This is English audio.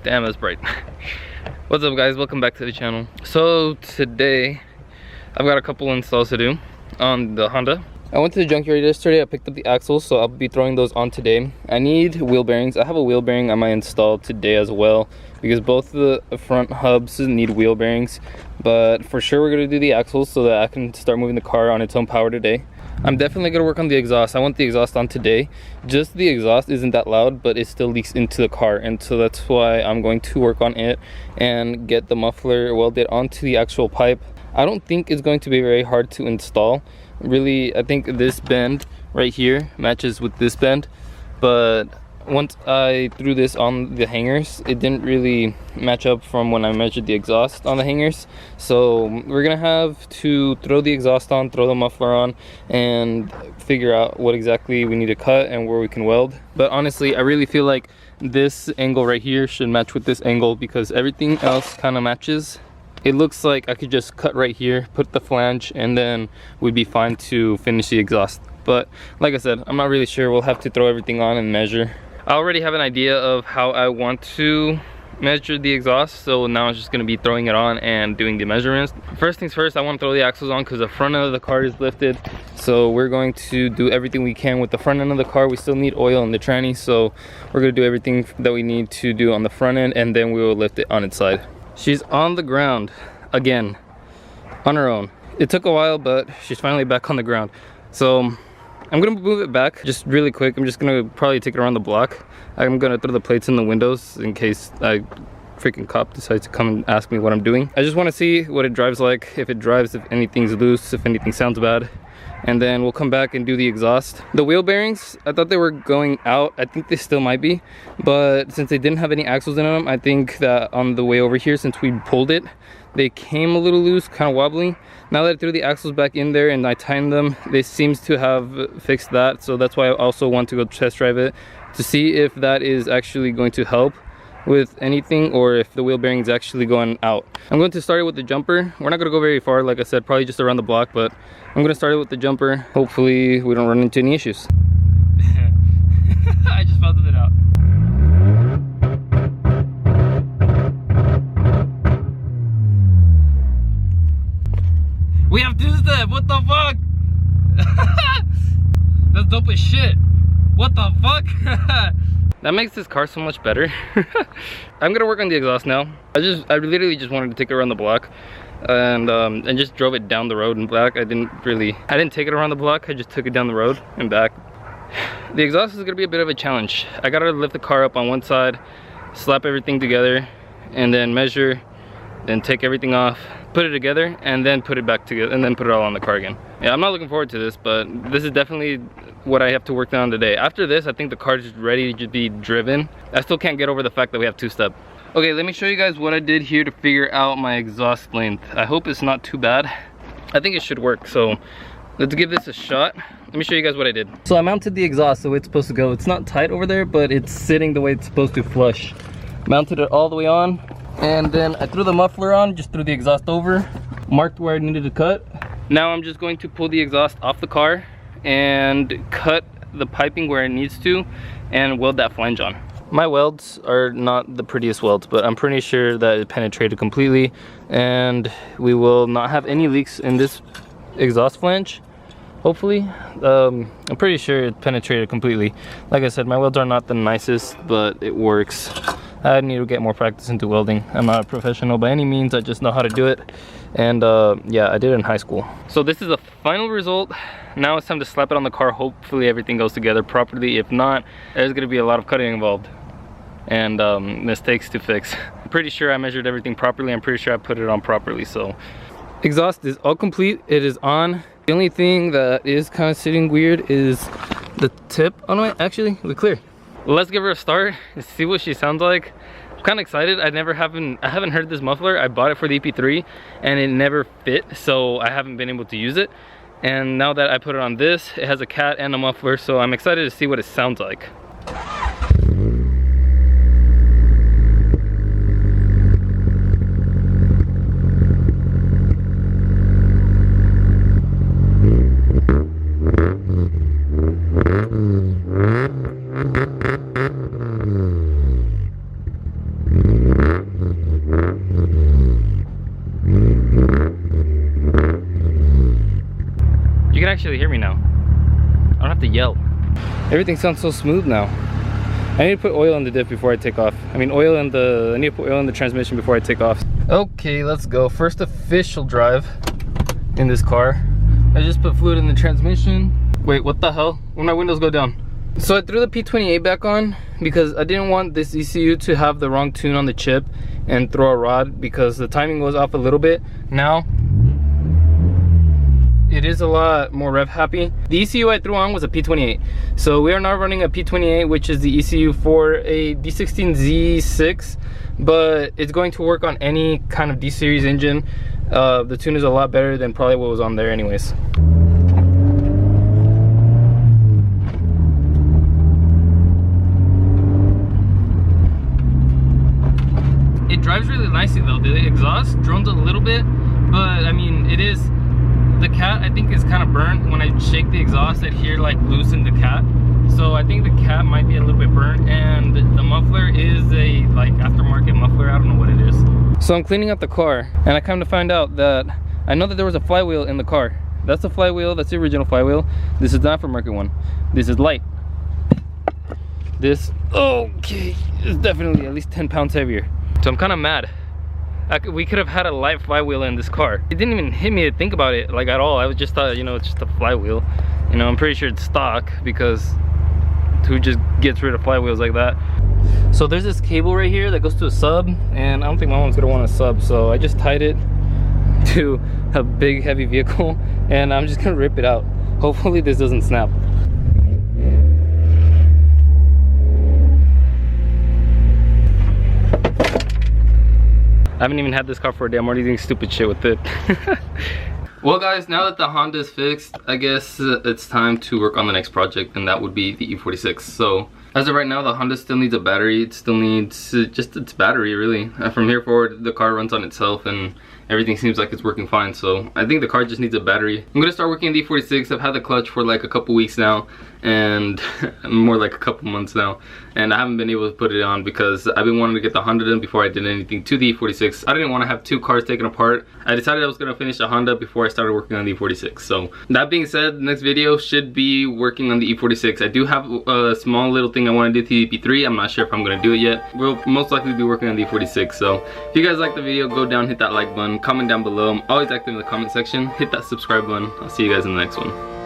Damn, that's bright. What's up guys, welcome back to the channel. So today I've got a couple installs to do on the Honda. I went to the junkyard yesterday, I picked up the axles, so I'll be throwing those on today. I need wheel bearings. I have a wheel bearing I might install today as well, because both the front hubs need wheel bearings. But for sure we're gonna do the axles so that I can start moving the car on its own power today. I'm definitely gonna work on the exhaust. I want the exhaust on today. Just the exhaust isn't that loud, but it still leaks into the car, and so that's why I'm going to work on it and get the muffler welded onto the actual pipe. I don't think it's going to be very hard to install. Really, I think this bend right here matches with this bend, but once I threw this on the hangers, it didn't really match up from when I measured the exhaust on the hangers. So we're gonna have to throw the exhaust on, throw the muffler on, and figure out what exactly we need to cut and where we can weld. But honestly, I really feel like this angle right here should match with this angle because everything else kind of matches. It looks like I could just cut right here, put the flange, and then we'd be fine to finish the exhaust. But like I said, I'm not really sure. We'll have to throw everything on and measure. I already have an idea of how I want to measure the exhaust, so now I'm just going to be throwing it on and doing the measurements. First things first, I want to throw the axles on because the front end of the car is lifted. So we're going to do everything we can with the front end of the car. We still need oil in the tranny, so we're going to do everything that we need to do on the front end, and then we will lift it on its side. She's on the ground again, on her own. It took a while, but she's finally back on the ground. So I'm gonna move it back just really quick. I'm just gonna probably take it around the block. I'm gonna throw the plates in the windows in case a freaking cop decides to come and ask me what I'm doing. I just want to see what it drives like, if it drives, if anything's loose, if anything sounds bad. And then we'll come back and do the exhaust. The wheel bearings, I thought they were going out. I think they still might be, but since they didn't have any axles in them, I think that on the way over here, since we pulled it, they came a little loose, kind of wobbly. Now that I threw the axles back in there and I tightened them, they seems to have fixed that. So that's why I also want to go test drive it to see if that is actually going to help with anything, or if the wheel bearing is actually going out. I'm going to start it with the jumper. We're not going to go very far, like I said, probably just around the block, but I'm going to start it with the jumper. Hopefully we don't run into any issues. I just welded it out. We have two-step, what the fuck? That's dope as shit. What the fuck? That makes this car so much better. I'm gonna work on the exhaust now. I literally just wanted to take it around the block and just drove it down the road and back. I didn't take it around the block, I just took it down the road and back. The exhaust is gonna be a bit of a challenge. I gotta lift the car up on one side, slap everything together, and then measure, then take everything off, put it together, and then put it back together, and then put it all on the car again. Yeah, I'm not looking forward to this, but this is definitely what I have to work on today. After this, I think the car is ready to be driven. I still can't get over the fact that we have two-step. Okay, let me show you guys what I did here to figure out my exhaust length. I hope it's not too bad. I think it should work, so let's give this a shot. Let me show you guys what I did. So I mounted the exhaust the way it's supposed to go. It's not tight over there, but it's sitting the way it's supposed to flush. Mounted it all the way on, and then I threw the muffler on, just threw the exhaust over, marked where I needed to cut. Now I'm just going to pull the exhaust off the car and cut the piping where it needs to and weld that flange on. My welds are not the prettiest welds, but I'm pretty sure that it penetrated completely and we will not have any leaks in this exhaust flange, hopefully. I'm pretty sure it penetrated completely. Like I said, my welds are not the nicest, but it works. I need to get more practice into welding. I'm not a professional by any means, I just know how to do it. And yeah, I did it in high school. So this is the final result. Now it's time to slap it on the car. Hopefully everything goes together properly. If not, there's gonna be a lot of cutting involved and mistakes to fix. I'm pretty sure I measured everything properly. I'm pretty sure I put it on properly. So exhaust is all complete, it is on. The only thing that is kind of sitting weird is the tip. Oh no, actually we're clear. Let's give her a start and see what she sounds like. I'm kind of excited. I haven't heard this muffler. I bought it for the EP3 and it never fit, so I haven't been able to use it. And now that I put it on this, it has a cat and a muffler, so I'm excited to see what it sounds like. can actually hear me now. I don't have to yell. Everything sounds so smooth now. I need to put oil in the diff before I take off. I need to put oil in the transmission before I take off. Okay, let's go. First official drive in this car. I just put fluid in the transmission. Wait, what the hell? When my windows go down. So I threw the P28 back on because I didn't want this ECU to have the wrong tune on the chip and throw a rod, because the timing was off a little bit. Now it is a lot more rev happy. The ECU I threw on was a P28. So we are now running a P28, which is the ECU for a D16Z6, but it's going to work on any kind of D-series engine. The tune is a lot better than probably what was on there anyways. It drives really nicely though. The exhaust drones a little bit, but I mean, it is, the cat I think is kind of burnt. When I shake the exhaust, I'd hear like loosen the cat. So I think the cat might be a little bit burnt, and the muffler is a like aftermarket muffler. I don't know what it is. So I'm cleaning up the car, and I come to find out that I know that there was a flywheel in the car. That's the flywheel, that's the original flywheel. This is the aftermarket one. This is light. This, okay, is definitely at least 10 pounds heavier. So I'm kind of mad. We could have had a light flywheel in this car. It didn't even hit me to think about it like at all. I was just thought, you know, it's just a flywheel. You know, I'm pretty sure it's stock, because who just gets rid of flywheels like that? So there's this cable right here that goes to a sub, and I don't think my mom's gonna want a sub, so I just tied it to a big heavy vehicle, and I'm just gonna rip it out. Hopefully this doesn't snap. I haven't even had this car for a day. I'm already doing stupid shit with it. Well guys, now that the Honda is fixed, I guess it's time to work on the next project, and that would be the E46. So as of right now, the Honda still needs a battery. It still needs just its battery, really. From here forward, the car runs on itself and everything seems like it's working fine. So I think the car just needs a battery. I'm gonna start working on the E46. I've had the clutch for like a couple weeks now, and more like a couple months now, and I haven't been able to put it on because I've been wanting to get the Honda done before I did anything to the E46. I didn't want to have two cars taken apart. I decided I was going to finish the Honda before I started working on the E46. So that being said, the next video should be working on the E46. I do have a small little thing I want to do to the EP3. I'm not sure if I'm going to do it yet. We'll most likely be working on the E46. So if you guys like the video, go down, hit that like button, comment down below. I'm always active in the comment section. Hit that subscribe button. I'll see you guys in the next one.